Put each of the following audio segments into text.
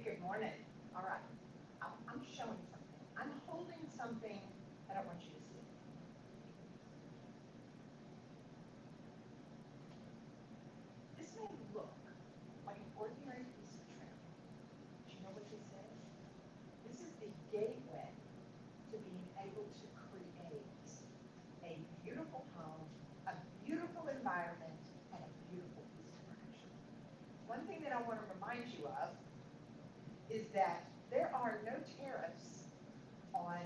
good morning. All right. I'm showing something. I'm holding something that I want you to see. This may look like an ordinary piece of trim. Do you know what this is? This is the gateway to being able to create a beautiful home, a beautiful environment, and a beautiful piece of furniture. One thing that I want to remind you of is that there are no tariffs on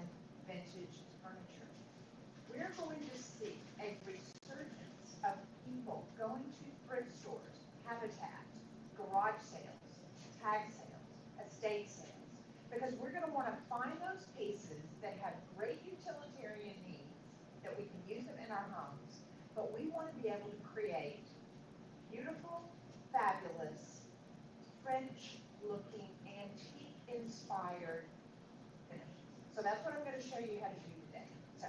vintage furniture. We're going to see a resurgence of people going to thrift stores, habitat, garage sales, tag sales, estate sales, because we're going to want to find those pieces that have great utilitarian needs, that we can use them in our homes, but we want to be able to create beautiful, fabulous, French-looking, antique-inspired finishes. So that's what I'm going to show you how to do today. So,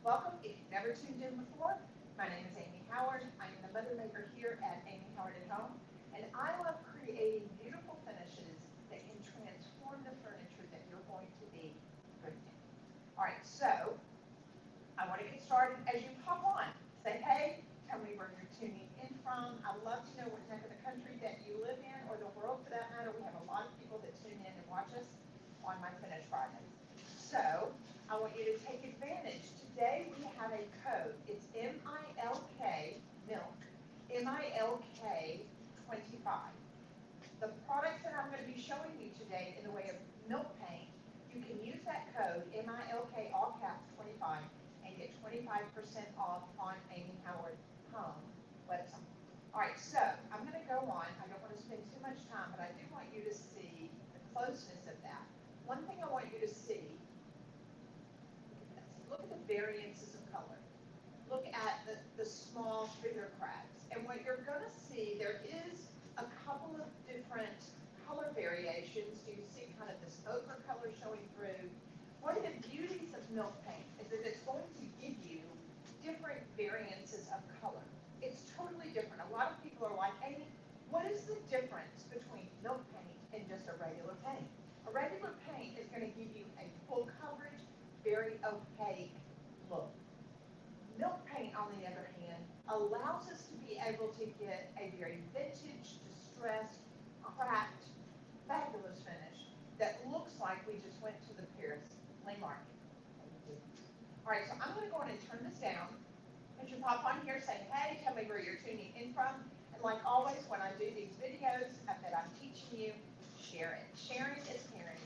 welcome. If you've never tuned in before, my name is Amy Howard. I'm the mother maker here at Amy Howard at Home, and I love creating beautiful finishes that can transform the furniture that you're going to be thrifting. All right, so I want to get started. As you pop on, say hey, tell me where you're tuning in from. I love to know what neck of the country that you live in, or the world for that matter. We have a lot of people that tune in and watch us on My Finish Fridays. So I want you to take advantage. Today we have a code. It's MILK, milk, MILK 25. The products that I'm going to be showing you today in the way of milk paint, you can use that code MILK all caps 25 and get 25% off on Amy Howard Home website. All right, so I'm going to go on. I don't want to spend too much time, but I do want you to see the closeness of that. One thing I want you to see, look at the variances of color. Look at the small sugar cracks. And what you're going to see, there is a couple of different color variations. You see kind of this ochre color showing through. One of the beauties of milk paint is that it's going to give you different variances of color. It's totally different. A lot of people are like, Amy, what is the difference between milk paint and just a regular paint? A regular paint is going to give you a full coverage, very opaque look. Milk paint, on the other hand, allows us to be able to get a very vintage, distressed, cracked, fabulous finish that looks like we just went to the Paris flea market. All right, so I'm going to go ahead and turn this down. As you pop on here, say, hey, tell me where you're tuning in from. And like always, when I do these videos that I'm teaching you, share it. Sharing is caring.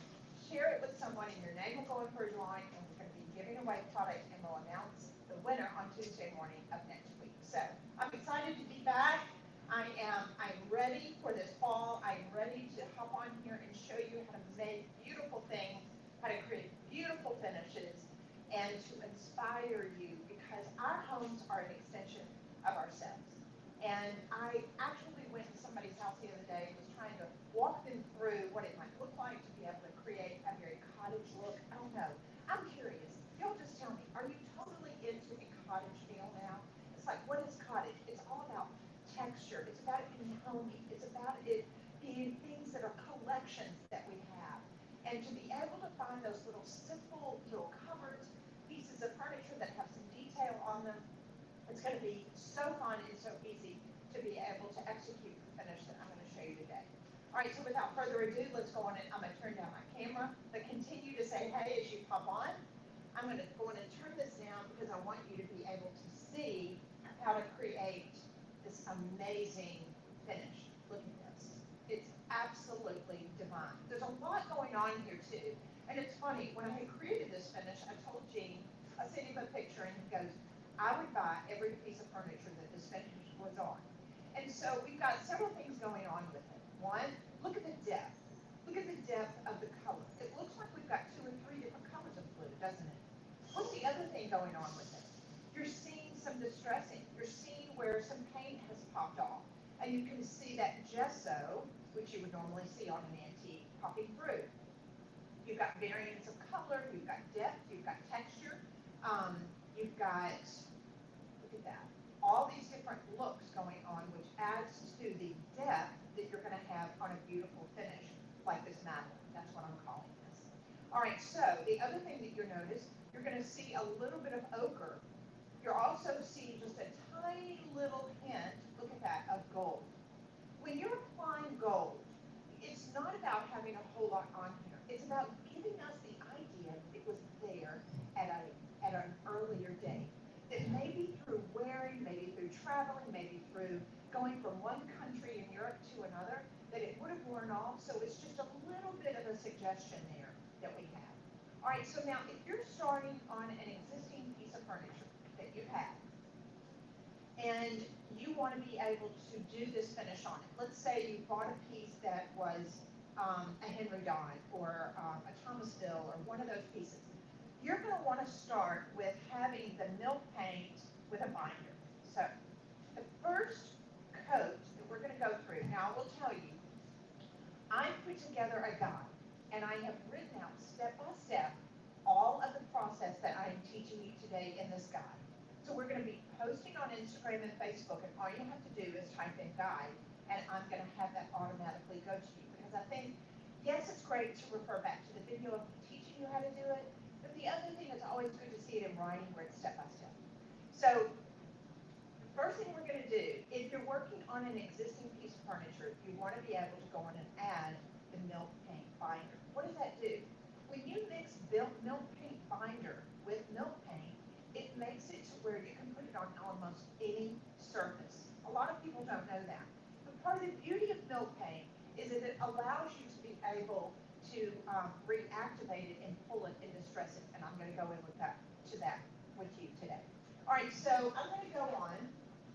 Share it with someone, and your name will go in for a drawing, and we're going to be giving away product, and we'll announce the winner on Tuesday morning of next week. So I'm excited to be back. I'm ready for this fall. I'm ready to hop on here and show you how to make beautiful things, how to create beautiful finishes, and to inspire you, because our homes are an extension of ourselves. And I actually went to somebody's house the other day and was trying to walk them through what it might look like to be able to create a very cottage look. I don't know. I'm curious. Y'all just tell me, are you totally into a cottage feel now? It's like, what is cottage? It's all about texture. It's about it being homey. It's about it being things that are collections that we have. And to be able to find those little simple little cupboards, pieces of furniture that have some detail on them, it's going to be so fun and so easy to be able to execute the finish that I'm going to show you today. All right, so without further ado, let's go on, and I'm going to turn down my camera, but continue to say hey as you pop on. I'm going to go on and turn this down because I want you to be able to see how to create this amazing finish. Look at this. It's absolutely divine. There's a lot going on here too. And it's funny, when I had created this finish, I told Gene, I sent him a picture and he goes, I would buy every piece of furniture that this finish was on. And so we've got several things going on with it. One, look at the depth. Look at the depth of the color. It looks like we've got 2 or 3 different colors of blue, doesn't it? What's the other thing going on with it? You're seeing some distressing. You're seeing where some paint has popped off. And you can see that gesso, which you would normally see on an antique, popping through. You've got variants of color, you've got depth, you've got texture, you've got, look at that, all these different looks going on, which adds to the depth that you're going to have on a beautiful finish like this matte All right, so the other thing that you'll notice, you're gonna see a little bit of ochre. You'll also see just a tiny little hint, look at that, of gold. When you're applying gold, it's not about having a whole lot on here. It's about giving us the idea that it was there at an earlier date. That maybe through wearing, maybe through traveling, maybe through going from one country in Europe to another, that it would have worn off. So it's just a little bit of a suggestion there that we have. All right, so now if you're starting on an existing piece of furniture that you have, and you want to be able to do this finish on it. Let's say you bought a piece that was a Henry Don or a Thomasville or one of those pieces. You're going to want to start with having the milk paint with a binder. So the first coat that we're going to go through, now I will tell you, I put together a guide and I have written out step by step all of the process that I am teaching you today in this guide. So we're going to be posting on Instagram and Facebook, and all you have to do is type in guide, and I'm going to have that automatically go to you. Because I think, yes, it's great to refer back to the video of teaching you how to do it, but the other thing is always good to see it in writing where it's step by step. So the first thing we're going to do, if you're working on an existing piece of furniture, you want to be able to go on and add the milk paint binder. What does that do? When you mix milk paint binder with milk paint, it makes it to where you can put it on almost any surface. A lot of people don't know that. But part of the beauty of milk paint is that it allows you to be able to reactivate it and pull it and distress it. And I'm going to go in with that with you today. All right, so I'm going to go on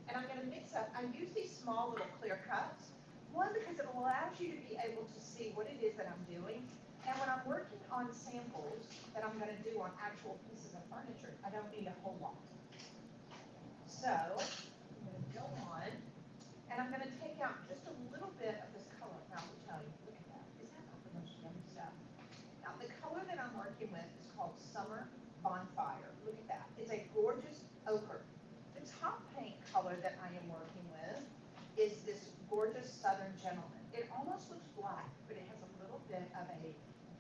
and I'm going to mix up. I use these small little clear cups. One, because it allows you to be able to see what it is that I'm doing. And when I'm working on samples that I'm going to do on actual pieces of furniture, I don't need a whole lot. So I'm going to go on, and I'm going to take out just a little bit of this color. Now, I will tell you, look at that. Is that not the most yummy stuff? Now, the color that I'm working with is called Summer Bonfire. Look at that. It's a gorgeous ochre. The top paint color that I am working with is this gorgeous Southern Gentleman. It almost looks black, but it has a little bit of a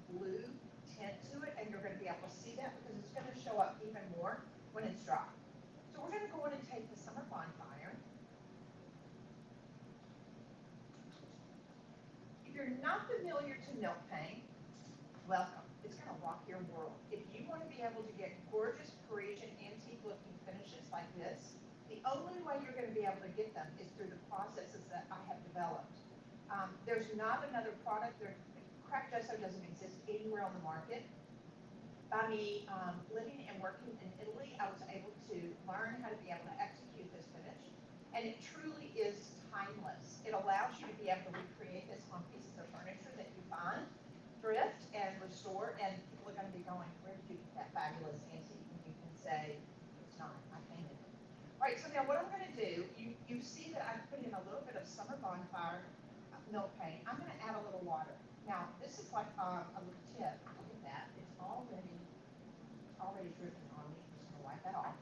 blue tint to it, and you're going to be able to see that because it's going to show up even more when it's dry. So we're going to go in and take the Summer Bonfire. If you're not familiar to milk paint, welcome. It's going to rock your world. If you want to be able to get gorgeous Parisian antique looking finishes like this, the only way you're going to be able to get them is through the processes that I have developed. There's not another product. Cracked gesso doesn't exist anywhere on the market. By me living and working in Italy, I was able to learn how to be able to execute this finish, and it truly is timeless. It allows you to be able to recreate this on pieces of furniture that you find, thrift, and restore, and people are going to be going, where did you get that fabulous antique? And you can say, it's not, I painted it. All right, so now what I'm going to do, you see that I've put in a little bit of Summer Bonfire milk paint. I'm going to add a little water. Now, this is like a little tip. Look at that. It's already dripping on me. I'm just going to wipe that off.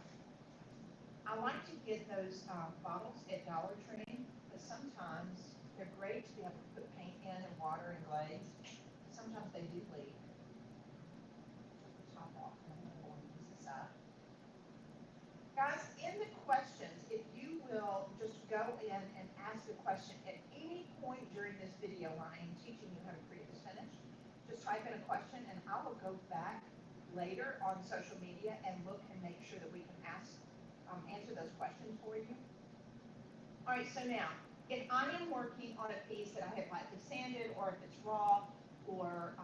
I like to get those bottles at Dollar Tree, but sometimes they're great to be able to put paint in and water and glaze. Sometimes they do leak. Top off. I'm going to go and use this up. Guys, in the questions, if you will just go in and ask a question at any point during this video when I am teaching you how to create this finish, just type in a question and I will go back later on social media and look and make sure that we can answer those questions for you. All right, so now, if I am working on a piece that I have lightly sanded, or if it's raw, or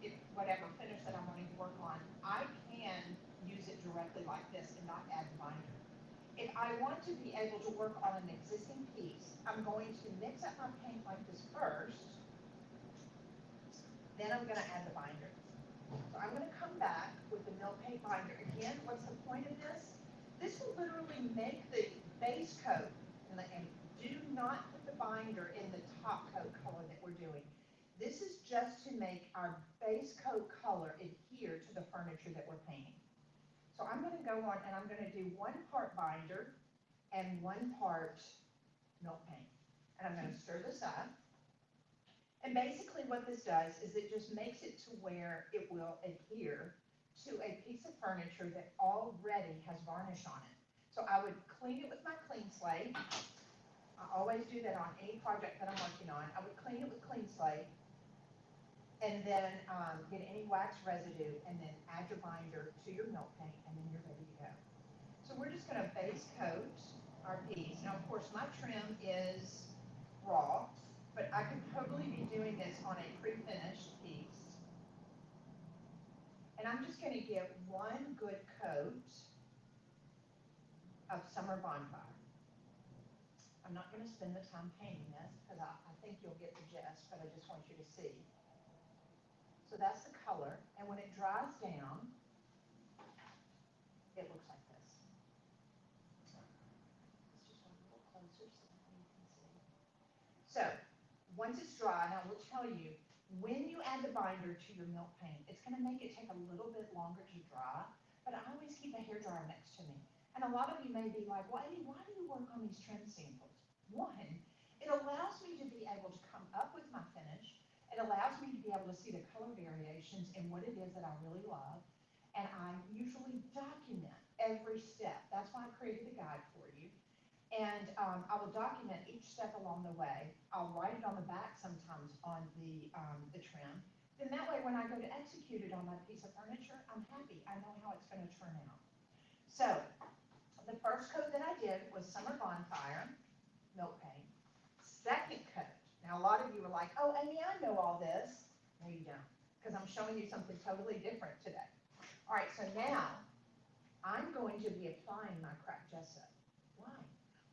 if whatever finish that I'm wanting to work on, I can use it directly like this and not add the binder. If I want to be able to work on an existing piece, I'm going to mix up my paint like this first, then I'm going to add the binder. So I'm going to come back with the milk paint binder. Again, what's the point of this? This will literally make the base coat, and do not put the binder in the top coat color that we're doing. This is just to make our base coat color adhere to the furniture that we're painting. So I'm going to go on and I'm going to do 1 part binder and 1 part milk paint. And I'm going to stir this up. And basically what this does is it just makes it to where it will adhere to a piece of furniture that already has varnish on it. So I would clean it with my clean slate. I always do that on any project that I'm working on. I would clean it with clean slate and then get any wax residue and then add your binder to your milk paint and then you're ready to go. So we're just gonna base coat our piece. Now, of course, my trim is raw, but I could totally be doing this on a pre-finished piece. And I'm just gonna give one good coat of Summer Bonfire. I'm not gonna spend the time painting this because I think you'll get the gist, but I just want you to see. So that's the color, and when it dries down, it looks like this. Let's just go a little closer so that you can see. So, once it's dry, and I will tell you, when you add the binder to your milk paint, it's gonna make it take a little bit longer to dry, but I always keep a hairdryer next to me. And a lot of you may be like, well, Amy, why do you work on these trim samples? One, it allows me to be able to come up with my finish. It allows me to be able to see the color variations and what it is that I really love. And I usually document every step. That's why I created a guide for you. And I will document each step along the way. I'll write it on the back sometimes on the trim. Then that way, when I go to execute it on my piece of furniture, I'm happy. I know how it's going to turn out. So the first coat that I did was Summer Bonfire milk paint. Second coat. Now, a lot of you are like, oh, Amy, I know all this. No, you don't, because I'm showing you something totally different today. All right, so now I'm going to be applying my cracked gesso. Why?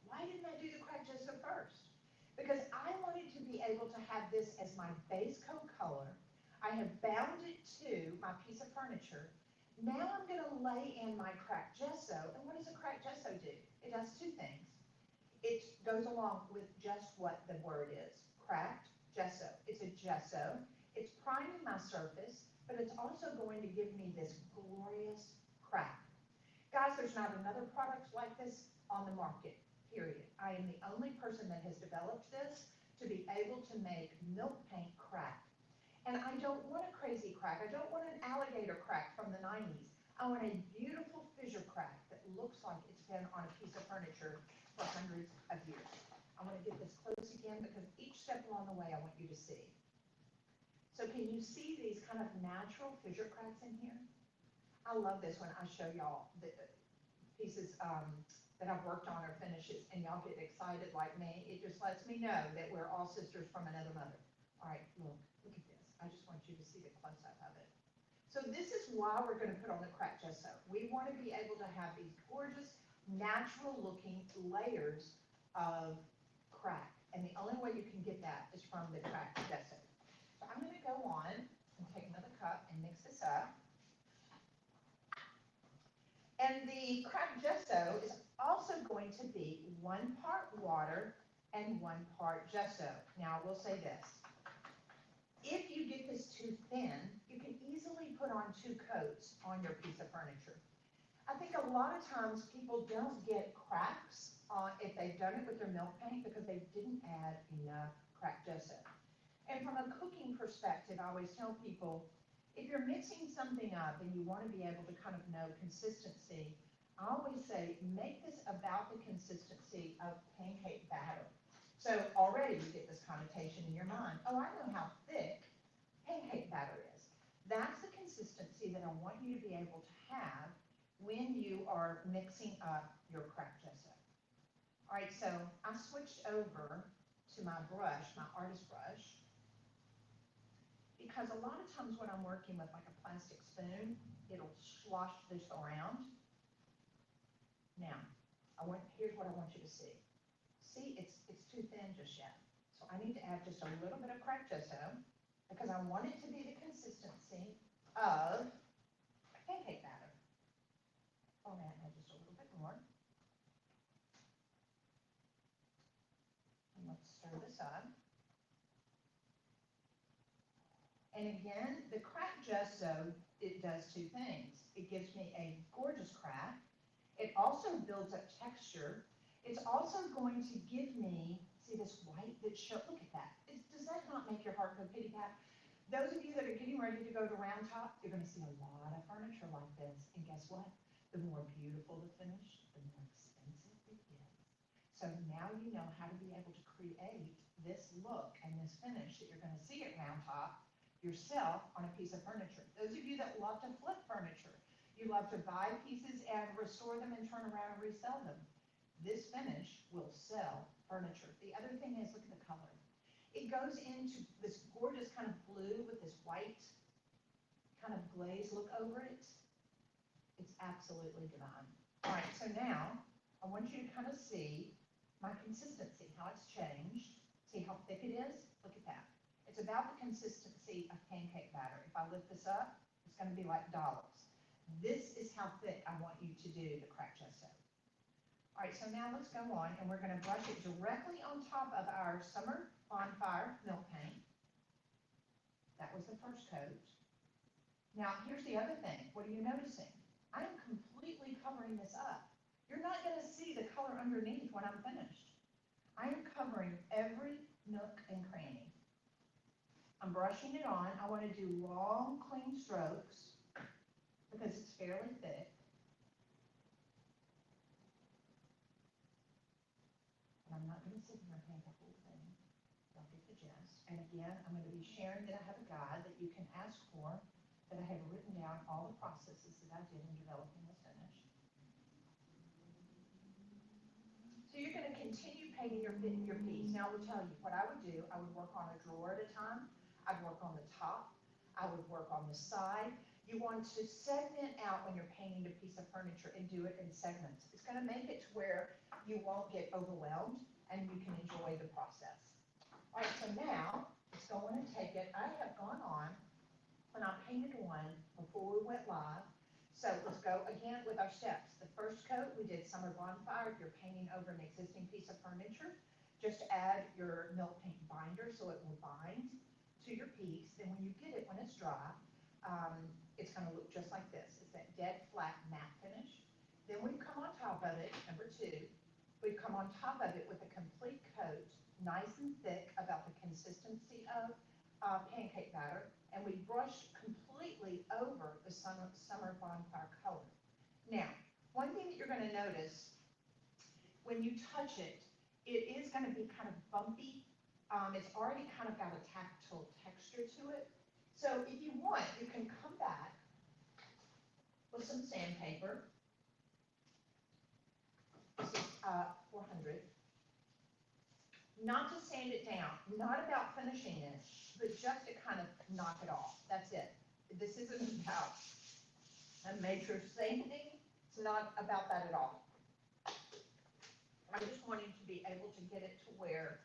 Why didn't I do the cracked gesso first? Because I wanted to be able to have this as my base coat color. I have bound it to my piece of furniture. Now I'm going to lay in my cracked gesso. And what does a cracked gesso do? It does two things. It goes along with just what the word is. Cracked gesso. It's a gesso. It's priming my surface, but it's also going to give me this glorious crack. Guys, there's not another product like this on the market, period. I am the only person that has developed this to be able to make milk paint crack. And I don't want a crazy crack. I don't want an alligator crack from the 90s. I want a beautiful fissure crack that looks like it's been on a piece of furniture for hundreds of years. I want to get this close again because each step along the way I want you to see. So can you see these kind of natural fissure cracks in here? I love this when I show y'all the pieces that I've worked on or finishes and y'all get excited like me. It just lets me know that we're all sisters from another mother. All right, look at this. I just want you to see the close-up of it. So this is why we're going to put on the cracked gesso. We want to be able to have these gorgeous, natural-looking layers of crack. And the only way you can get that is from the cracked gesso. So I'm going to go on and take another cup and mix this up. And the cracked gesso is also going to be 1 part water and 1 part gesso. Now, I will say this. If you get this too thin, you can easily put on 2 coats on your piece of furniture. I think a lot of times people don't get cracks if they've done it with their milk paint because they didn't add enough cracked gesso. And from a cooking perspective, I always tell people, if you're mixing something up and you want to be able to kind of know consistency, I always say, make this about the consistency of pancake batter. So already you get this connotation in your mind. Oh, I know how thick pancake batter is. That's the consistency that I want you to be able to have when you are mixing up your cracked gesso. All right, so I switched over to my brush, my artist brush, because a lot of times when I'm working with like a plastic spoon, it'll slosh this around. Now, here's what I want you to see. See, it's too thin just yet. So I need to add just a little bit of cracked gesso because I want it to be the consistency of pancake batter. Oh, man, add just a little bit more. And let's stir this up. And again, the cracked gesso, it does 2 things. It gives me a gorgeous crack. It also builds up texture. It's also going to give me, see this white that shows, look at that. Does that not make your heart go pitty pat. Those of you that are getting ready to go to Round Top, you're gonna see a lot of furniture like this, and guess what? The more beautiful the finish, the more expensive it is. So now you know how to be able to create this look and this finish that you're gonna see at Round Top yourself on a piece of furniture. Those of you that love to flip furniture, you love to buy pieces and restore them and turn around and resell them. This finish will sell furniture. The other thing is, look at the color. It goes into this gorgeous kind of blue with this white kind of glaze look over it. It's absolutely divine. All right, so now I want you to kind of see my consistency, how it's changed. See how thick it is? Look at that. It's about the consistency of pancake batter. If I lift this up, it's going to be like dollars. This is how thick I want you to do the cracked gesso. All right, so now let's go on, and we're going to brush it directly on top of our Summer Bonfire milk paint. That was the first coat. Now, here's the other thing. What are you noticing? I am completely covering this up. You're not going to see the color underneath when I'm finished. I am covering every nook and cranny. I'm brushing it on. I want to do long, clean strokes because it's fairly thick. And I'm not going to sit here and paint the whole thing. Don't get the gist. And again, I'm going to be sharing that I have a guide that you can ask for, that I have written down all the processes that I did in developing this finish. So you're going to continue painting your piece. Now I will tell you what I would do. I would work on a drawer at a time. I'd work on the top. I would work on the side. You want to segment out when you're painting a piece of furniture and do it in segments. It's going to make it to where you won't get overwhelmed and you can enjoy the process. All right, so now it's going to take it. I have gone on and I painted one before we went live. So let's go again with our steps. The first coat, we did Summer Bonfire. If you're painting over an existing piece of furniture, just add your milk paint binder so it will bind to your piece. Then when you get it, when it's dry, it's going to look just like this. It's that dead flat matte finish. Then we come on top of it, number two, we come on top of it with a complete coat, nice and thick, about the consistency of pancake batter, and we brush completely over the Summer Bonfire color. Now, one thing that you're going to notice when you touch it, it is going to be kind of bumpy. It's already kind of got a tactile texture to it. So if you want, you can come back with some sandpaper. This is 400. Not to sand it down, not about finishing it, but just to kind of knock it off. That's it. This isn't about a major sanding. It's not about that at all. I just wanted to be able to get it to where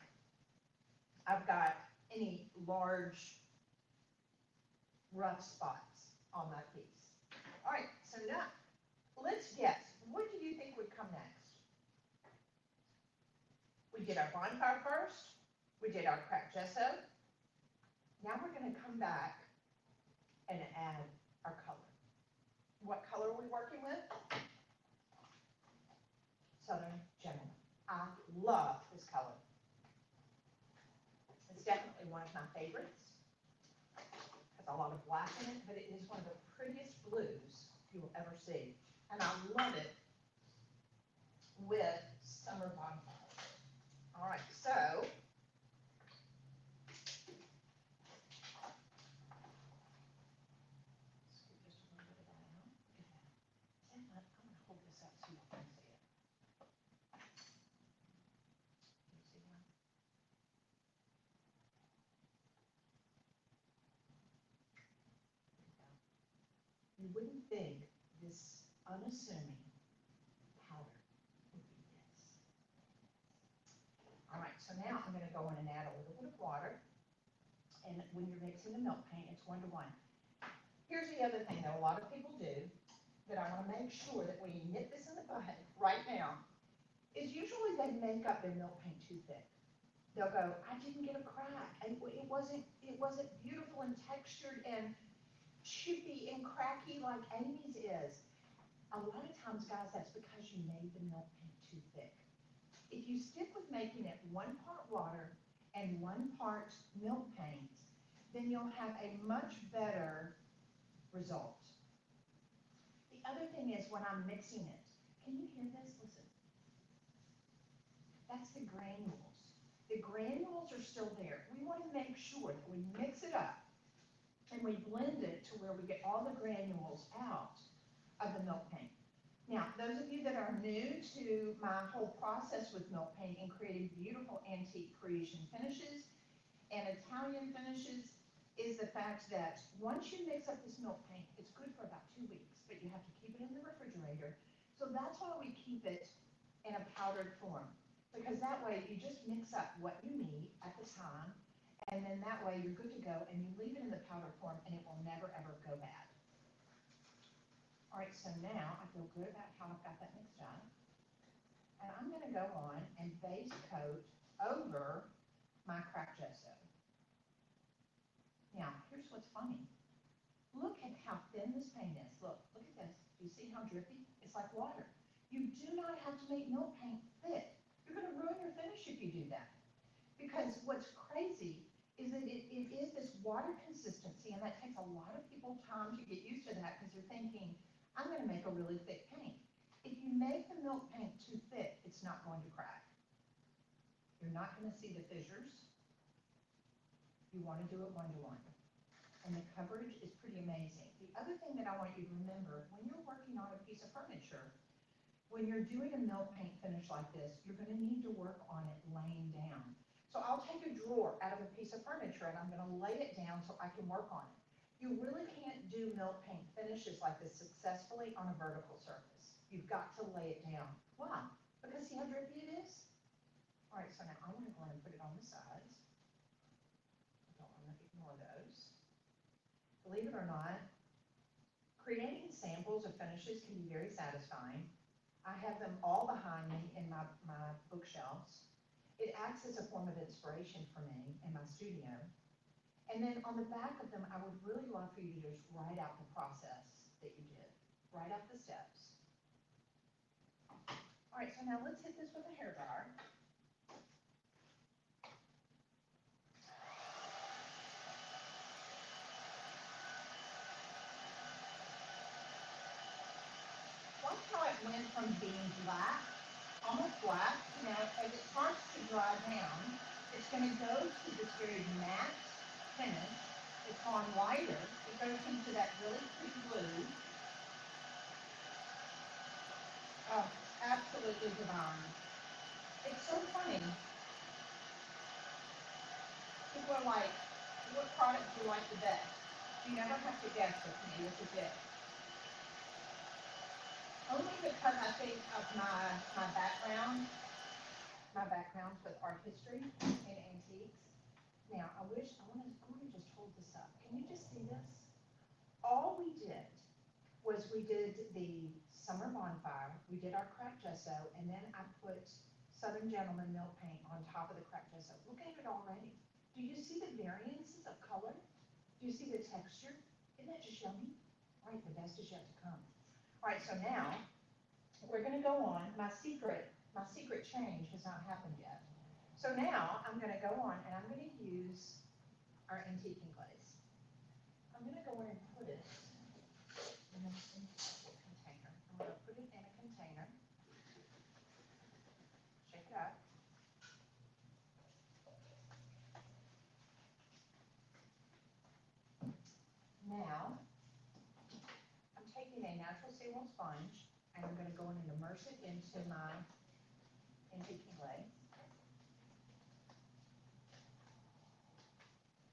I've got any large rough spots on my piece. All right, so now let's guess. What do you think would come next? We did our bonfire first. We did our cracked gesso. Now we're going to come back and add our color. What color are we working with? Southern Gentleman. I love this color. It's definitely one of my favorites. Has a lot of black in it, but it is one of the prettiest blues you will ever see. And I love it with Summer Bonfire. All right, so scoop just a little bit of that out. I'm going to hold this up so you can see it. Can you see that? You wouldn't think this unassuming powder would be this. All right, so now I'm going to go in and add a little bit of water. And when you're mixing the milk paint, it's 1 to 1. Here's the other thing that a lot of people do that I want to make sure that when you nip this in the bud right now, is usually they make up their milk paint too thick. They'll go, I didn't get a crack. And it wasn't beautiful and textured and chippy and cracky like Amy's is. A lot of times, guys, that's because you made the milk paint too thick. If you stick with making it 1 part water and 1 part milk paint, then you'll have a much better result. The other thing is when I'm mixing it, can you hear this? Listen. That's the granules. The granules are still there. We want to make sure that we mix it up and we blend it to where we get all the granules out of the milk paint. Now, those of you that are new to my whole process with milk paint and creating beautiful antique Parisian finishes and Italian finishes, is the fact that once you mix up this milk paint, it's good for about 2 weeks, but you have to keep it in the refrigerator. So that's why we keep it in a powdered form, because that way you just mix up what you need at the time, and then that way you're good to go, and you leave it in the powder form, and it will never, ever go bad. All right, so now I feel good about how I've got that mixed up. And I'm gonna go on and base coat over my cracked gesso. Now, here's what's funny. Look at how thin this paint is. Look at this. Do you see how drippy? It's like water. You do not have to make milk paint thick. You're gonna ruin your finish if you do that. Because what's crazy is that it is this water consistency, and that takes a lot of people time to get used to that, because they're thinking, I'm gonna make a really thick paint. If you make the milk paint too thick, it's not going to crack. You're not gonna see the fissures. You wanna do it 1-to-1. And the coverage is pretty amazing. The other thing that I want you to remember, when you're working on a piece of furniture, when you're doing a milk paint finish like this, you're gonna need to work on it laying down. So I'll take a drawer out of a piece of furniture and I'm gonna lay it down so I can work on it. You really can't do milk paint finishes like this successfully on a vertical surface. You've got to lay it down. Why? Because see how drippy it is? All right, so now I'm gonna go ahead and put it on the sides. I don't wanna ignore those. Believe it or not, creating samples of finishes can be very satisfying. I have them all behind me in my bookshelves. It acts as a form of inspiration for me in my studio. And then on the back of them, I would really love for you to just write out the process that you did. Write out the steps. All right, so now let's hit this with a hairdryer. Watch how it went from being black, almost black, now as it starts to dry down, it's going to go to this very matte finish. It's gone lighter. It goes into that really pretty blue. Oh, absolutely divine. It's so funny. People are like, what product do you like the best? You never have to guess with me. This is it. Only because I think of my background with art history and antiques. Now, I want to just hold this up. Can you just see this? All we did was we did the summer bonfire, we did our cracked gesso, and then I put Southern Gentleman milk paint on top of the cracked gesso. Look at it already. Do you see the variances of color? Do you see the texture? Isn't that just yummy? All right, the best is yet to come. All right, so now we're going to go on. My secret change has not happened yet. So now I'm going to go on and I'm going to use our antiquing glaze. I'm going to go in and put it in a container. I'm going to put it in a container. Shake it up. Now, I'm taking a natural sealant sponge and I'm going to go in and immerse it into my antiquing glaze.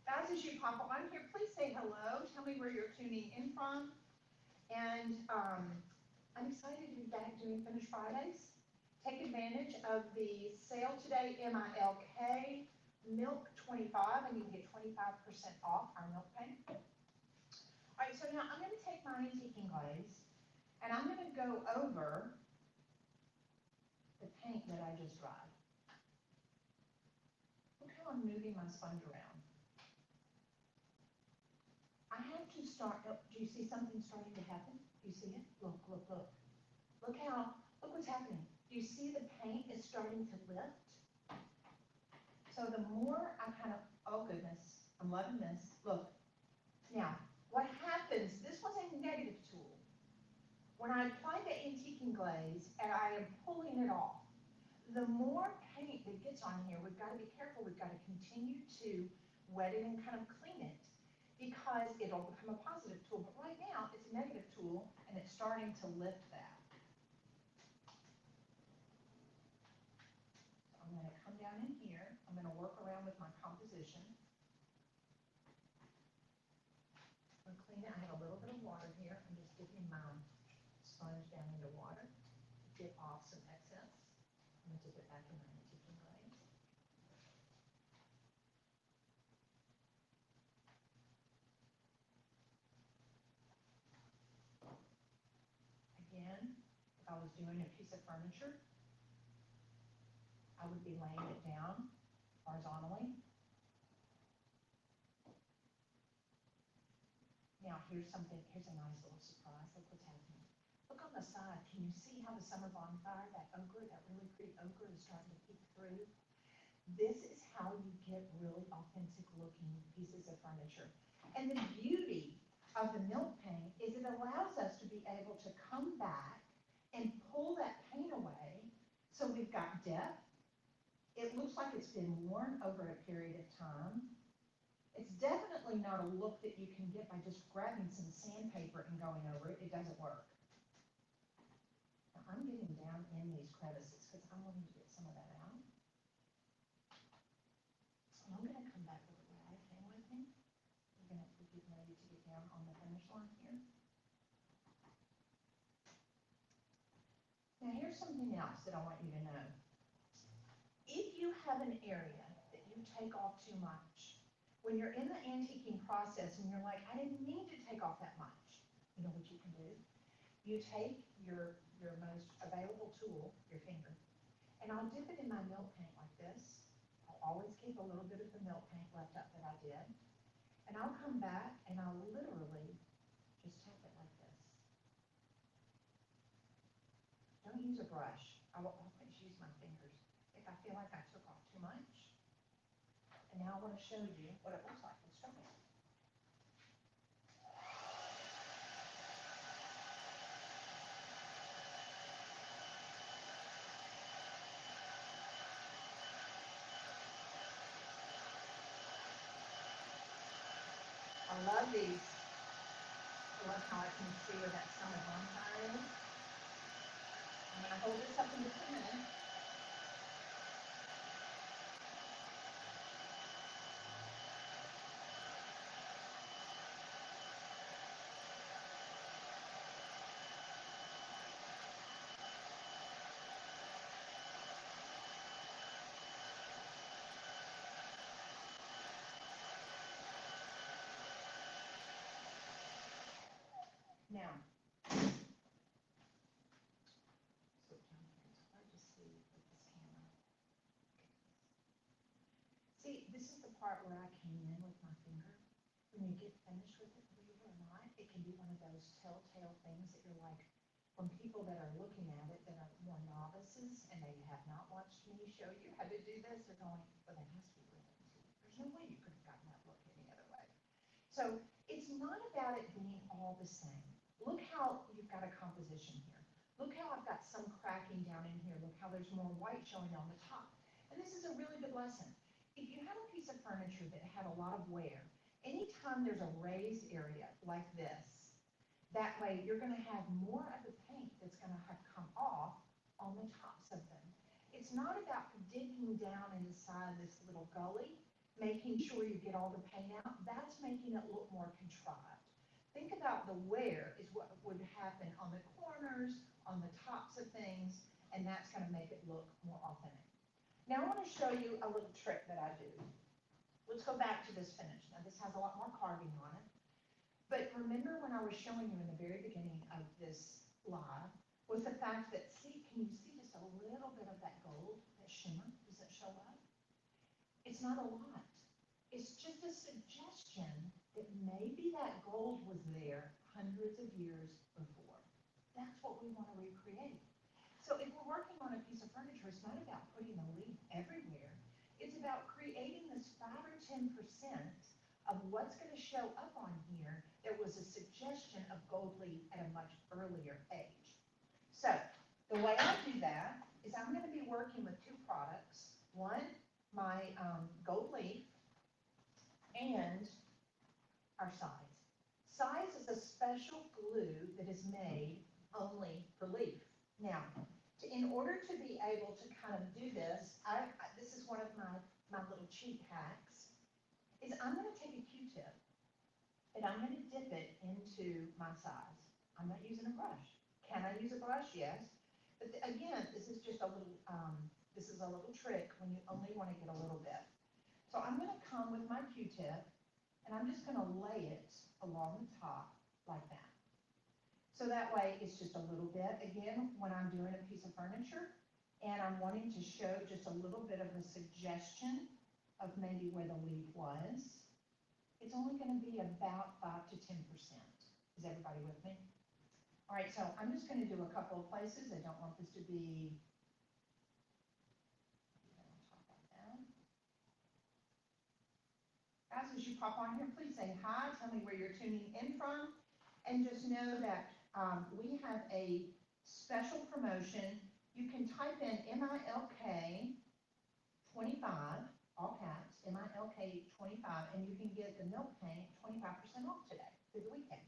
Guys, as you pop on here, please say hello. Tell me where you're tuning in from. And I'm excited to be back doing Finish Fridays. Take advantage of the sale today, MILK Milk 25, and you can get 25% off our milk paint. All right, so now I'm going to take my antiquing glaze, and I'm going to go over the paint that I just dried. Look how I'm moving my sponge around. I have to start, oh, do you see something starting to happen? Do you see it? Look, look, look. Look what's happening. Do you see the paint is starting to lift? So the more I kind of, oh goodness, I'm loving this. Look, now, what happens, this was a negative tool. When I apply the antiquing glaze and I am pulling it off, the more paint that gets on here, we've got to be careful. We've got to continue to wet it and kind of clean it because it'll become a positive tool. But right now, it's a negative tool and it's starting to lift that. So I'm going to come down in here. I'm going to work around with my composition. I'm going to clean it. I have a little bit of water here. I'm just dipping my sponge down into water to get off some excess. I'm going to dip it back in my antiquing glaze. Again, if I was doing a piece of furniture, I would be laying it down horizontally. Now here's a nice little surprise. Look what's happening. Look on the side. Can you see how the summer bonfire, that ochre, that really pretty ochre is starting to peek through? This is how you get really authentic looking pieces of furniture. And the beauty of the milk paint is it allows us to be able to come back and pull that paint away. So we've got depth. It looks like it's been worn over a period of time. It's definitely not a look that you can get by just grabbing some sandpaper and going over it. It doesn't work. Now I'm getting down in these crevices because I'm wanting to get some of that out. So I'm going to come back with where I came with me. We're getting ready to get down on the finish line here. Now here's something else that I want you to know. If you have an area that you take off too much, when you're in the antiquing process and you're like, I didn't mean to take off that much, you know what you can do? You take your most available tool, your finger, and I'll dip it in my milk paint like this. I'll always keep a little bit of the milk paint left up that I did. And I'll come back and I'll literally just tap it like this. Don't use a brush. I will always use my fingers if I feel like I took off too much. And now I want to show you what it looks like in structure. I love these. I love how I can see where that summer bonfire is. I'm going to hold this up in just a minute. Now, switch on here. It's hard to see with this camera. See, this is the part where I came in with my finger. When you get finished with it, believe it or not, it can be one of those telltale things that you're like, from people that are looking at it that are more novices and they have not watched me show you how to do this, they're going, well, that has to be really easy. There's no way you could have gotten that look any other way. So it's not about it being all the same. Look how you've got a composition here. Look how I've got some cracking down in here. Look how there's more white showing on the top. And this is a really good lesson. If you have a piece of furniture that had a lot of wear, anytime there's a raised area like this, that way you're going to have more of the paint that's going to have come off on the tops of them. It's not about digging down inside this little gully, making sure you get all the paint out. That's making it look more contrived. Think about the wear is what would happen on the corners, on the tops of things, and that's going to make it look more authentic. Now I want to show you a little trick that I do. Let's go back to this finish. Now this has a lot more carving on it. But remember when I was showing you in the very beginning of this live, was the fact that, see, can you see just a little bit of that gold, that shimmer? Does it show up? It's not a lot. It's just a suggestion that maybe that gold was there hundreds of years before. That's what we want to recreate. So if we're working on a piece of furniture, it's not about putting the leaf everywhere. It's about creating this 5 or 10% what's gonna show up on here that was a suggestion of gold leaf at a much earlier age? So, the way I do that is I'm gonna be working with two products. One, my gold leaf, and our size. Size is a special glue that is made only for leaf. Now, in order to be able to kind of do this, this is one of my little cheat hacks, is I'm gonna take a Q-tip and I'm gonna dip it into my size. I'm not using a brush. Can I use a brush? Yes. But again, this is just a little trick when you only wanna get a little bit. So I'm gonna come with my Q-tip and I'm just gonna lay it along the top like that. So that way it's just a little bit, again, when I'm doing a piece of furniture and I'm wanting to show just a little bit of a suggestion of maybe where the leaf was, it's only gonna be about 5 to 10%. Is everybody with me? All right, so I'm just gonna do a couple of places. I don't want this to be, guys, as you pop on here, please say hi, tell me where you're tuning in from, and just know that we have a special promotion. You can type in MILK 25, all caps, MILK 25, and you can get the milk paint 25% off today through the weekend.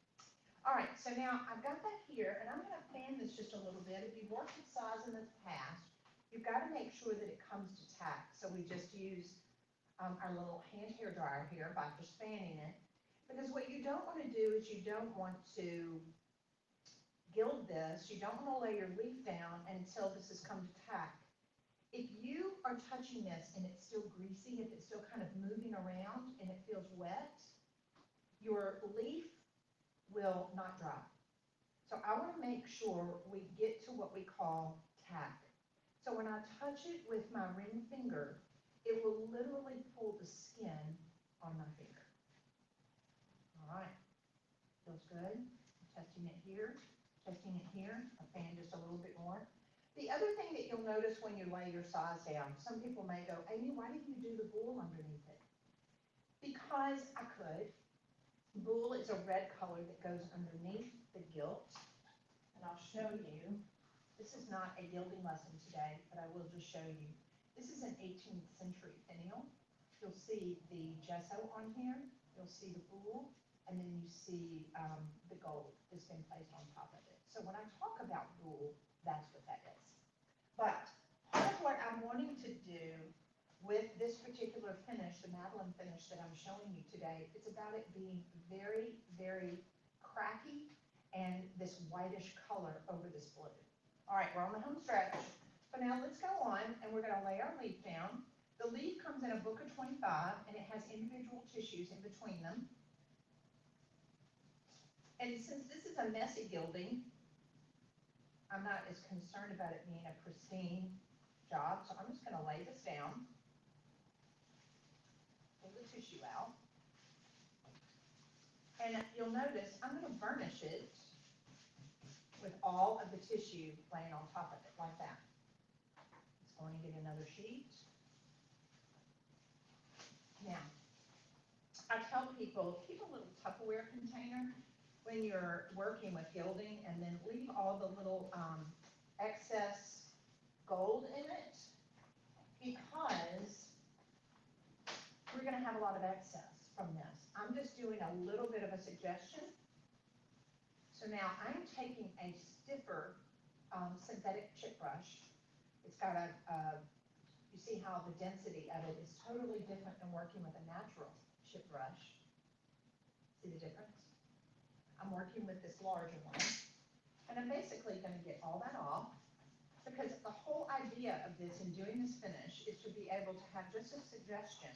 All right, so now I've got that here, and I'm gonna fan this just a little bit. If you've worked with size in the past, you've got to make sure that it comes to tack. So we just use our little hand hair dryer here by just fanning it. Because what you don't want to do is you don't want to gild this, you don't want to lay your leaf down until this has come to tack. If you are touching this and it's still greasy, if it's still kind of moving around and it feels wet, your leaf will not dry. So I want to make sure we get to what we call tack. So when I touch it with my ring finger, it will literally pull the skin on my finger. All right, feels good. I'm testing it here, testing it here. I fan just a little bit more. The other thing that you'll notice when you lay your size down, some people may go, Amy, why didn't you do the wool underneath it? Because I could. Wool is a red color that goes underneath the gilt, and I'll show you. This is not a gilding lesson today, but I will just show you. This is an 18th century finial. You'll see the gesso on here, you'll see the wool, and then you see the gold that's been placed on top of it. So when I talk about wool, that's what that is. But part of what I'm wanting to do with this particular finish, the Madeline finish that I'm showing you today, it's about it being very, very cracky and this whitish color over this blue. All right, we're on the home stretch. So now let's go on and we're gonna lay our leaf down. The leaf comes in a book of 25 and it has individual tissues in between them. And since this is a messy gilding, I'm not as concerned about it being a pristine job, so I'm just gonna lay this down. Pull the tissue out. And you'll notice I'm gonna burnish it with all of the tissue laying on top of it, like that. Going to get another sheet. Now, I tell people, keep a little Tupperware container when you're working with gilding and then leave all the little excess gold in it because we're going to have a lot of excess from this. I'm just doing a little bit of a suggestion. So now I'm taking a stiffer synthetic chip brush. It's got you see how the density of it is totally different than working with a natural chip brush. See the difference? I'm working with this larger one. And I'm basically going to get all that off because the whole idea of this and doing this finish is to be able to have just a suggestion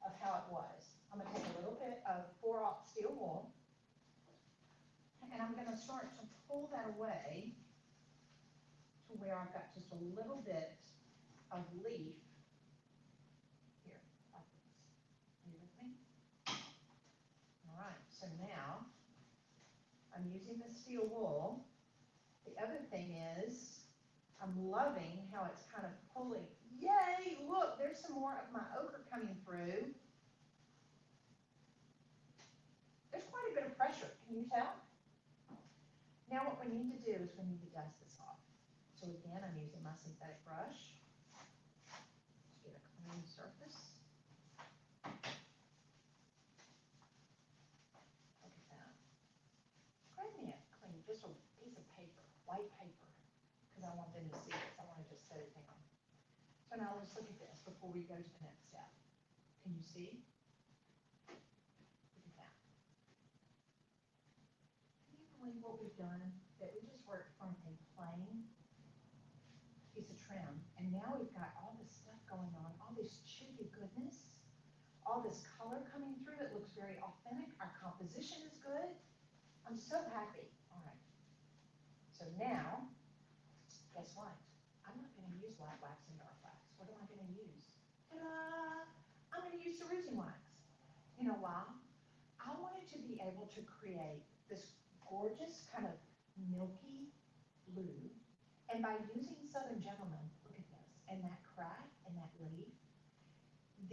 of how it was. I'm going to take a little bit of 4/0 steel wool and I'm going to start to pull that away to where I've got just a little bit of leaf here, like this. Are you with me? All right, so now I'm using the steel wool. The other thing is I'm loving how it's kind of pulling. Yay, look, there's some more of my ochre coming through. Can you tell? Now what we need to do is we need to dust this off. So again, I'm using my synthetic brush to get a clean surface. Look at that. Grab me a clean, just a piece of paper, white paper, because I want them to see this. I want to just set it down. So now let's look at this before we go to the next step. Can you see? Look at that. Can you believe what we've done? That we just worked from a plain piece of trim, and now we've got all this stuff going on, all this chewy goodness, all this color coming through. It looks very authentic. Our composition is good. I'm so happy. All right. So now, guess what? I'm not going to use light wax and dark wax. What am I going to use? Ta-da! I'm going to use cerusing wax. You know why? I wanted to be able to create this gorgeous kind of milky blue. And by using Southern Gentleman, look at this, and that crack and that leaf,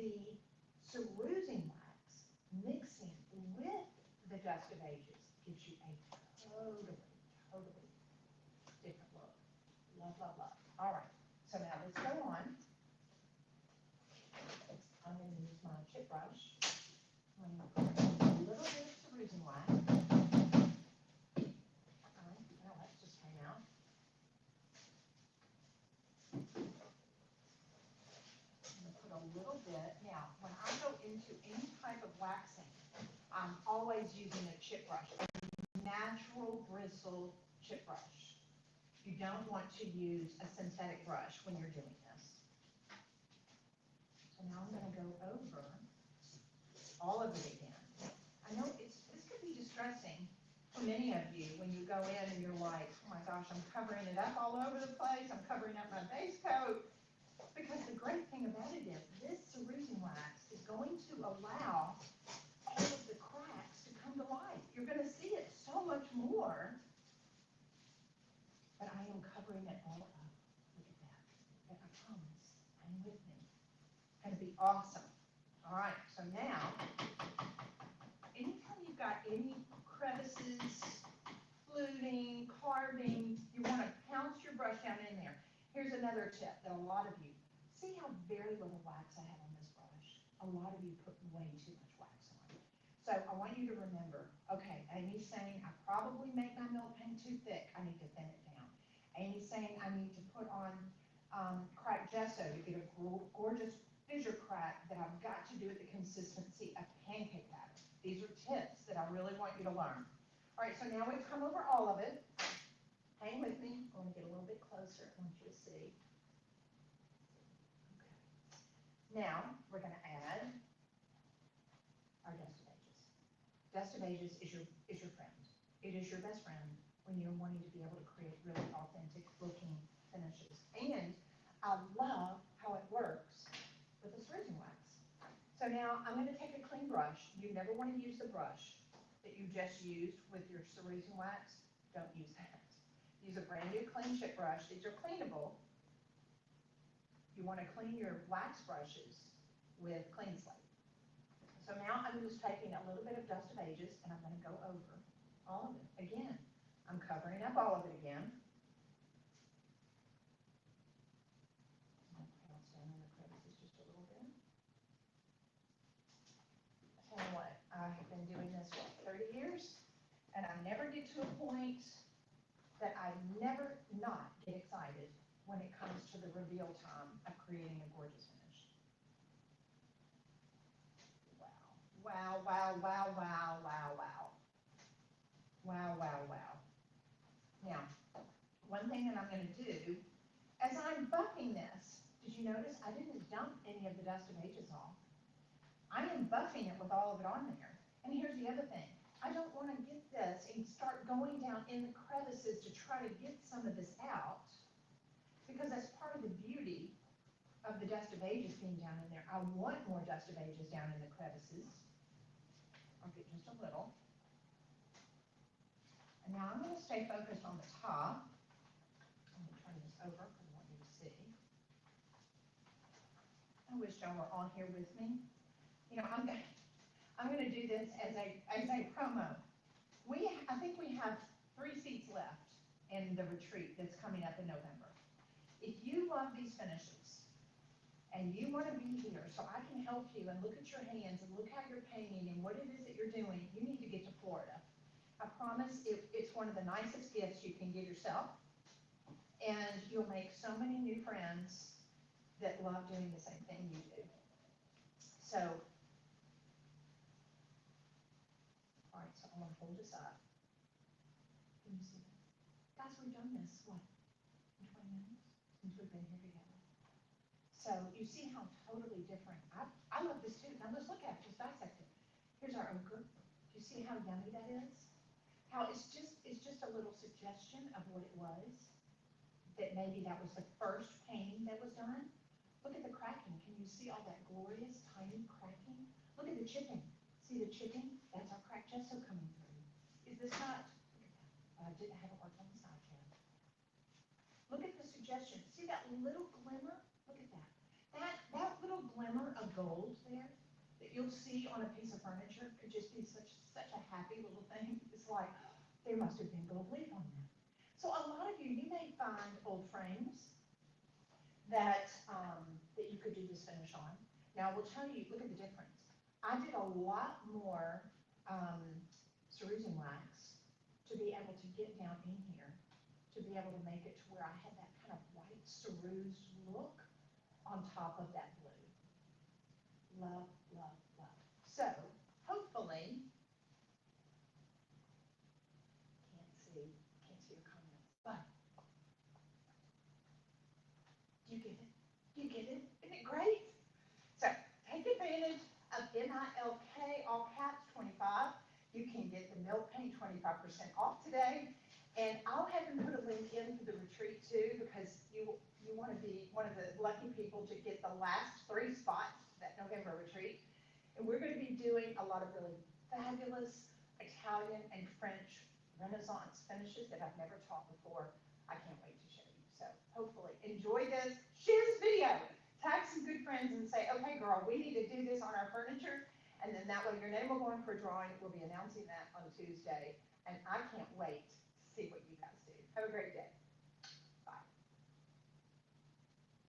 the cerusing wax mixing with the Dust of Ages gives you a totally, totally different look. Love, love, love. All right, so now let's go on. I'm going to use my chip brush. I'm going to put a little bit of cerusing wax. All right, now let's just try out. A little bit. Now, when I go into any type of waxing, I'm always using a chip brush, a natural bristle chip brush. You don't want to use a synthetic brush when you're doing this. So now I'm going to go over all of it again. I know this could be distressing for many of you when you go in and you're like, oh my gosh, I'm covering it up all over the place. I'm covering up my base coat. Because the great thing about it is this cerusing wax is going to allow all of the cracks to come to life. You're going to see it so much more, but I am covering it all up. Look at that. And I promise, hang with me. It's going to be awesome. All right, so now, anytime you've got any crevices, fluting, carving, you want to pounce your brush down in there. Here's another tip that a lot of you, see how very little wax I have on this brush? A lot of you put way too much wax on. So I want you to remember, okay, Amy's saying I probably make my milk paint too thick. I need to thin it down. Amy's saying I need to put on cracked gesso to get a gorgeous fissure crack that I've got to do at the consistency of pancake batter. These are tips that I really want you to learn. All right, so now we've come over all of it. Hang with me. I want to get a little bit closer. I want you to see. Okay. Now, we're going to add our Dust of Ages. Dust of Ages is your friend. It is your best friend when you're wanting to be able to create really authentic looking finishes. And I love how it works with the cerusing wax. So now I'm going to take a clean brush. You never want to use the brush that you just used with your cerusing wax. Don't use that. Use a brand new clean chip brush. These are cleanable. You want to clean your wax brushes with Clean Slate. So now I'm just taking a little bit of Dust of Ages and I'm going to go over all of it. Again, I'm covering up all of it again. Pounce down in the crevices just a little bit. Tell you what, I have been doing this for 30 years and I never get to a point that I never not get excited when it comes to the reveal time of creating a gorgeous finish. Wow, wow, wow, wow, wow, wow. Wow, wow, wow. Now, one thing that I'm going to do, as I'm buffing this, did you notice I didn't dump any of the Dust of Ages off? I am buffing it with all of it on there. And here's the other thing. I don't want to get this and start going down in the crevices to try to get some of this out, because that's part of the beauty of the Dust of Ages being down in there. I want more Dust of Ages down in the crevices. I'll get just a little. And now I'm going to stay focused on the top. I'm going to turn this over because I want you to see. I wish y'all were all here with me. You know, I'm going to do this as a promo. I think we have 3 seats left in the retreat that's coming up in November. If you love these finishes and you want to be here so I can help you and look at your hands and look how you're painting and what it is that you're doing, you need to get to Florida. I promise it's one of the nicest gifts you can give yourself, and you'll make so many new friends that love doing the same thing you do. So, all right, so I'm gonna hold this up. Can you see that? Guys, we've done this, what, in 20 minutes since we've been here together? So you see how totally different, I love this too. Now let's look at it, just dissect it. Here's our ochre. Do you see how yummy that is? How it's just a little suggestion of what it was. That maybe that was the first painting that was done. Look at the cracking. Can you see all that glorious tiny cracking? Look at the chipping. See the chipping? That's our cracked gesso coming through. Is this not? I didn't have it worked on the side yet. Look at the suggestion. See that little glimmer? Look at that. That little glimmer of gold there that you'll see on a piece of furniture could just be such a happy little thing. It's like, there must have been gold leaf on that. So a lot of you may find old frames that you could do this finish on. Now I will tell you, look at the difference. I did a lot more cerusing wax to be able to get down in here, to be able to make it to where I had that kind of white ceruse look on top of that blue. Love, love, love. So hopefully, can't see your comments, but do you get it? Do you get it? Isn't it great? So take advantage of MILK, all caps 25. You can get the milk paint 25% off today. And I'll have them put a link in for the retreat too, because you want to be one of the lucky people to get the last 3 spots to that November retreat. And we're going to be doing a lot of really fabulous Italian and French Renaissance finishes that I've never taught before. I can't wait to show you. So hopefully enjoy this. Share this video. Tag some good friends and say, okay, girl, we need to do this on our furniture. And then that way your name will go in for a drawing. We'll be announcing that on Tuesday. And I can't wait to see what you guys do. Have a great day.